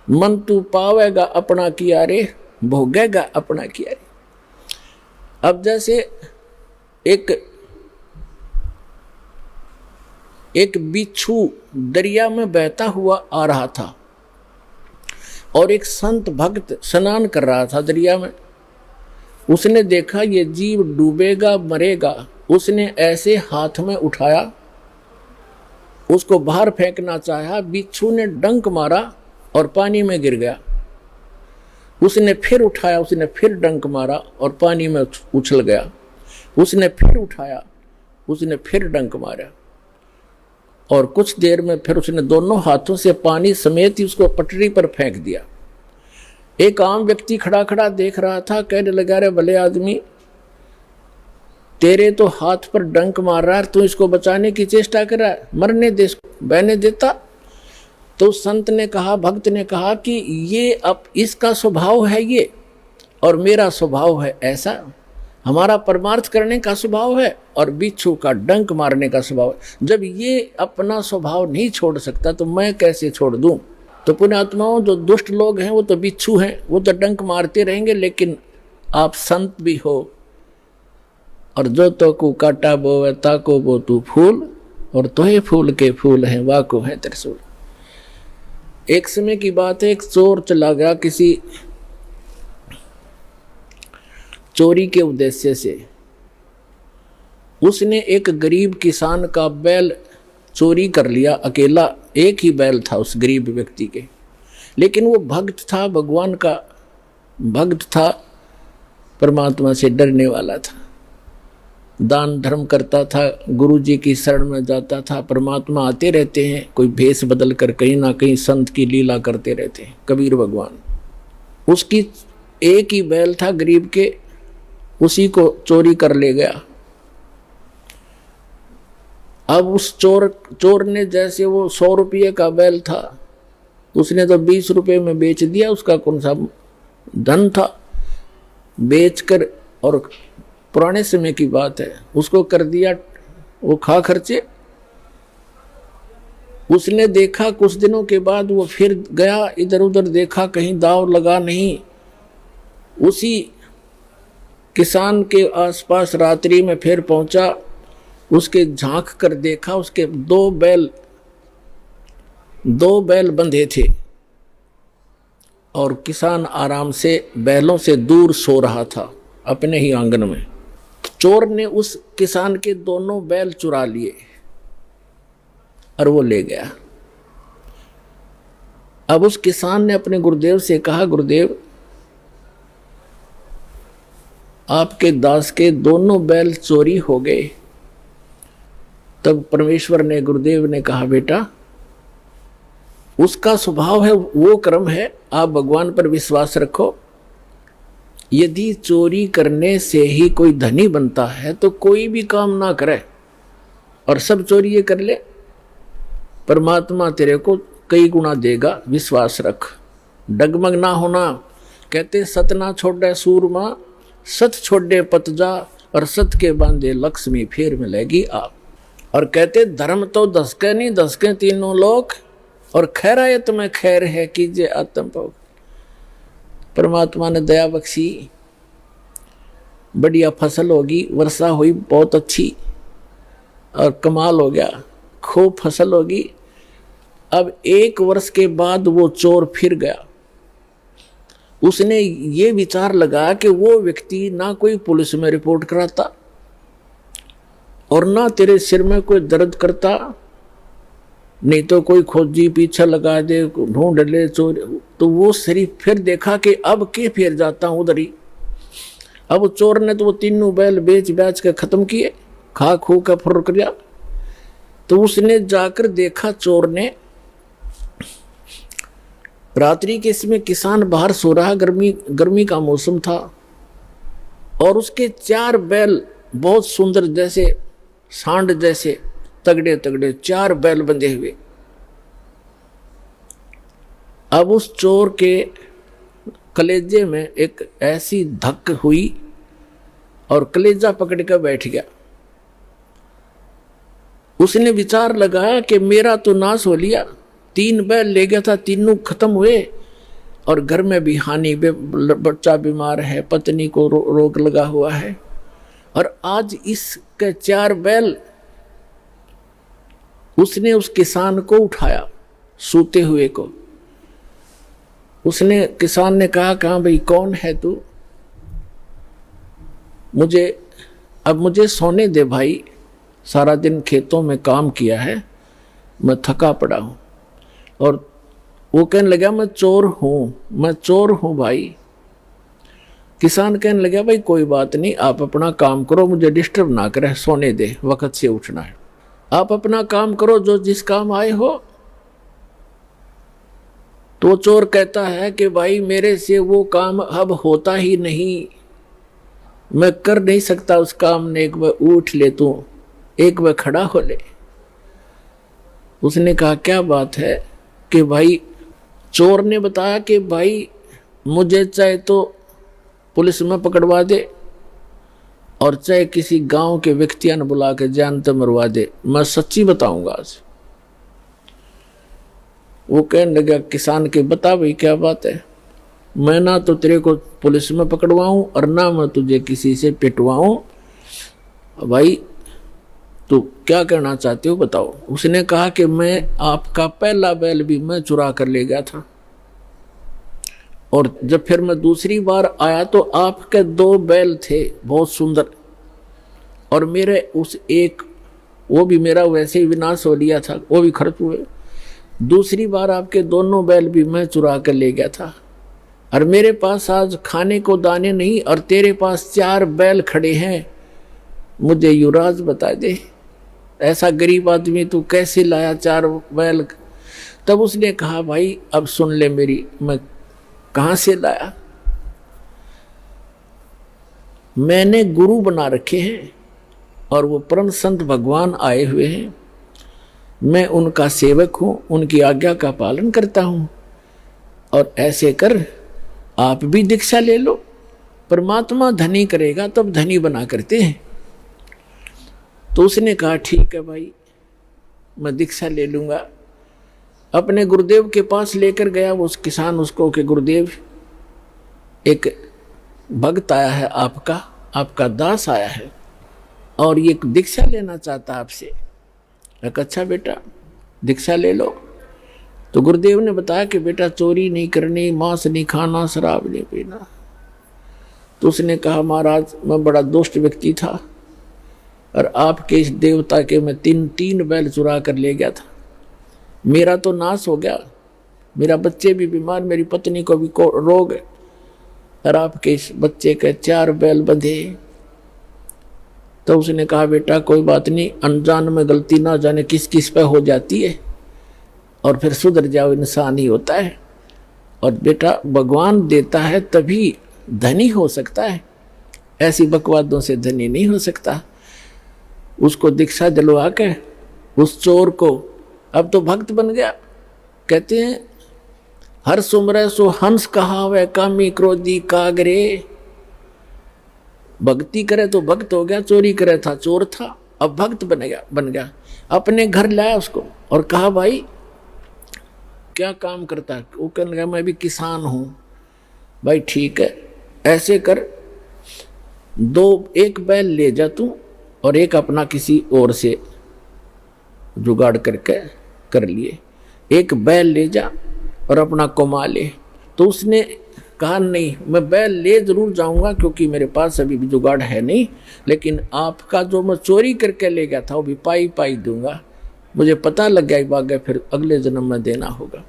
मन तू पावेगा अपना किया रे, भोगेगा अपना किया रे। अब जैसे एक बिच्छू दरिया में बहता हुआ आ रहा था और एक संत भक्त स्नान कर रहा था दरिया में। उसने देखा ये जीव डूबेगा मरेगा, उसने ऐसे हाथ में उठाया, उसको बाहर फेंकना चाहा, बिच्छू ने डंक मारा और पानी में गिर गया। उसने फिर उठाया, उसने फिर डंक मारा और पानी में उछल गया। उसने फिर उठाया, उसने फिर डंक मारा और कुछ देर में फिर उसने दोनों हाथों से पानी समेत ही उसको पटरी पर फेंक दिया। एक आम व्यक्ति खड़ा खड़ा देख रहा था, कहने लगा, रे भले आदमी, तेरे तो हाथ पर डंक मार रहा है, तू इसको बचाने की चेष्टा कर रहा है, मरने दे, बहने देता। तो संत ने कहा, भक्त ने कहा कि ये अब इसका स्वभाव है ये, और मेरा स्वभाव है ऐसा। हमारा परमार्थ करने का स्वभाव है और बिच्छू का डंक मारने का स्वभाव है। जब ये अपना स्वभाव नहीं छोड़ सकता तो मैं कैसे छोड़ दूं। तो पुण्यात्माओं, जो दुष्ट लोग हैं वो तो बिच्छू हैं, वो तो डंक मारते रहेंगे, लेकिन आप संत भी हो। और जो तो को काटा बोवे ताको बो तू फूल, और तोहे फूल के फूल हैं वाको है त्रिशूल। एक समय की बात है, एक चोर चला गया किसी चोरी के उद्देश्य से। उसने एक गरीब किसान का बैल चोरी कर लिया, अकेला एक ही बैल था उस गरीब व्यक्ति के। लेकिन वो भक्त था, भगवान का भक्त था, परमात्मा से डरने वाला था, दान धर्म करता था, गुरु जी की शरण में जाता था। परमात्मा आते रहते हैं, कोई भेष बदल कर कहीं ना कहीं संत की लीला करते रहते हैं, कबीर भगवान। उसकी एक ही बैल था गरीब के, उसी को चोरी कर ले गया। अब उस चोर ने, जैसे वो 100 रुपये का बैल था, उसने तो 20 रुपये में बेच दिया। उसका कौन सा धन था, बेचकर, और पुराने समय की बात है, उसको कर दिया वो खा खर्चे। उसने देखा कुछ दिनों के बाद वो फिर गया, इधर उधर देखा, कहीं दाव लगा नहीं। उसी किसान के आसपास रात्रि में फिर पहुंचा, उसके झांक कर देखा, उसके दो बैल बंधे थे और किसान आराम से बैलों से दूर सो रहा था अपने ही आंगन में। चोर ने उस किसान के दोनों बैल चुरा लिए और वो ले गया। अब उस किसान ने अपने गुरुदेव से कहा, गुरुदेव, आपके दास के दोनों बैल चोरी हो गए। तब परमेश्वर ने, गुरुदेव ने कहा, बेटा, उसका स्वभाव है, वो कर्म है, आप भगवान पर विश्वास रखो। यदि चोरी करने से ही कोई धनी बनता है तो कोई भी काम ना करे और सब चोरी ये कर ले, परमात्मा तेरे को कई गुना देगा, विश्वास रख, डगमग ना होना। कहते सत ना छोड़े सूरमा, सत छोड़े पत जा, और सत के बांधे लक्ष्मी फिर मिलेगी आप। और कहते धर्म तो दसके नहीं, दसके तीनों लोक, और खैरायत में खैर है कीजिए आत्म भोग। परमात्मा ने दया बख्शी, बढ़िया फसल होगी, वर्षा हुई बहुत अच्छी और कमाल हो गया, खूब फसल होगी। अब 1 वर्ष के बाद वो चोर फिर गया। उसने ये विचार लगा कि वो व्यक्ति ना कोई पुलिस में रिपोर्ट कराता और ना तेरे सिर में कोई दर्द करता, नहीं तो कोई खोजी पीछे लगा दे, ढूंढ ले चोर। तो वो शरीफ फिर देखा कि अब के फिर जाता हूं उधर ही। अब चोर ने तो वो तीनों बैल बेच के खत्म किए, खा खू का फुर किया। तो उसने जाकर देखा, चोर ने, रात्रि के समय किसान बाहर सो रहा, गर्मी का मौसम था, और उसके 4 बैल बहुत सुंदर, जैसे सांड जैसे तगड़े तगड़े 4 बैल बंधे हुए। अब उस चोर के कलेजे में एक ऐसी धक हुई और कलेजा पकड़ कर बैठ गया। उसने विचार लगाया कि मेरा तो नाश हो लिया, 3 बैल ले गया था, तीनों खत्म हुए, और घर में भी हानि, बच्चा बीमार है, पत्नी को रोग लगा हुआ है, और आज इसके 4 बैल उसने उस किसान को उठाया, सूते हुए को। उसने, किसान ने कहा भाई कौन है तू, मुझे सोने दे भाई, सारा दिन खेतों में काम किया है, मैं थका पड़ा हूं। और वो कहने लगा मैं चोर हूं भाई। किसान कहने लगा भाई कोई बात नहीं, आप अपना काम करो, मुझे डिस्टर्ब ना करे, सोने दे, वक्त से उठना है, आप अपना काम करो जो जिस काम आए हो। तो चोर कहता है कि भाई मेरे से वो काम अब होता ही नहीं, मैं कर नहीं सकता उस काम ने, एक बार उठ ले तू, एक बार खड़ा हो ले। उसने कहा क्या बात है कि भाई, चोर ने बताया कि भाई मुझे चाहे तो पुलिस में पकड़वा दे और चाहे किसी गांव के व्यक्तियों ने बुला के जान तो मरवा दे, मैं सच्ची बताऊंगा आज। वो कहने लगा किसान के, बता भाई क्या बात है, मैं ना तो तेरे को पुलिस में पकड़वाऊं और ना मैं तुझे किसी से पिटवाऊं, भाई तो क्या करना चाहते हो बताओ। उसने कहा कि मैं आपका पहला बैल भी मैं चुरा कर ले गया था, और जब फिर मैं दूसरी बार आया तो आपके 2 बैल थे बहुत सुंदर, और मेरे उस एक, वो भी मेरा वैसे ही विनाश हो लिया था, वो भी खर्च हुए। दूसरी बार आपके दोनों बैल भी मैं चुरा कर ले गया था, और मेरे पास आज खाने को दाने नहीं, और तेरे पास 4 बैल खड़े हैं, मुझे युवराज बता दे, ऐसा गरीब आदमी तू कैसे लाया 4 बैल। तब उसने कहा भाई अब सुन ले मेरी, मैं कहां से लाया, मैंने गुरु बना रखे हैं और वो परम संत भगवान आए हुए हैं, मैं उनका सेवक हूं, उनकी आज्ञा का पालन करता हूं, और ऐसे कर आप भी दीक्षा ले लो, परमात्मा धनी करेगा तब धनी बना करते हैं। तो उसने कहा ठीक है भाई, मैं दीक्षा ले लूंगा। अपने गुरुदेव के पास लेकर गया वो किसान उसको कि गुरुदेव एक भक्त आया है, आपका दास आया है और ये दीक्षा लेना चाहता आपसे। अच्छा बेटा दीक्षा ले लो। तो गुरुदेव ने बताया कि बेटा चोरी नहीं करनी, मांस नहीं खाना, शराब नहीं पीना। तो उसने कहा महाराज मैं बड़ा दुष्ट व्यक्ति था और आपके इस देवता के मैं 3 बैल चुरा कर ले गया था, मेरा तो नाश हो गया, मेरा बच्चे भी बीमार, मेरी पत्नी को भी रोग है, और आपके इस बच्चे के 4 बैल बंधे। तो उसने कहा बेटा कोई बात नहीं, अनजान में गलती ना जाने किस किस पे हो जाती है, और फिर सुधर जाओ, इंसान ही होता है। और बेटा भगवान देता है तभी धनी हो सकता है, ऐसी बकवादों से धनी नहीं हो सकता। उसको दीक्षा दिलवा के उस चोर को, अब तो भक्त बन गया। कहते हैं हर सुमरे सो हंस कहावे, कामी क्रोधी कागरे। भक्ति करे तो भक्त हो गया, चोरी करे था चोर था, अब भक्त बन गया। अपने घर लाया उसको और कहा भाई क्या काम करता है। वो कहने लगा मैं भी किसान हूं। भाई ठीक है, ऐसे कर 1 बैल ले जा तू और एक अपना किसी और से जुगाड़ करके कर लिए, 1 बैल ले जा और अपना कमा ले। तो उसने कहा नहीं मैं बैल ले जरूर जाऊंगा क्योंकि मेरे पास अभी भी जुगाड़ है नहीं, लेकिन आपका जो मैं चोरी करके ले गया था वो भी पाई दूंगा, मुझे पता लग गया, फिर अगले जन्म में देना होगा।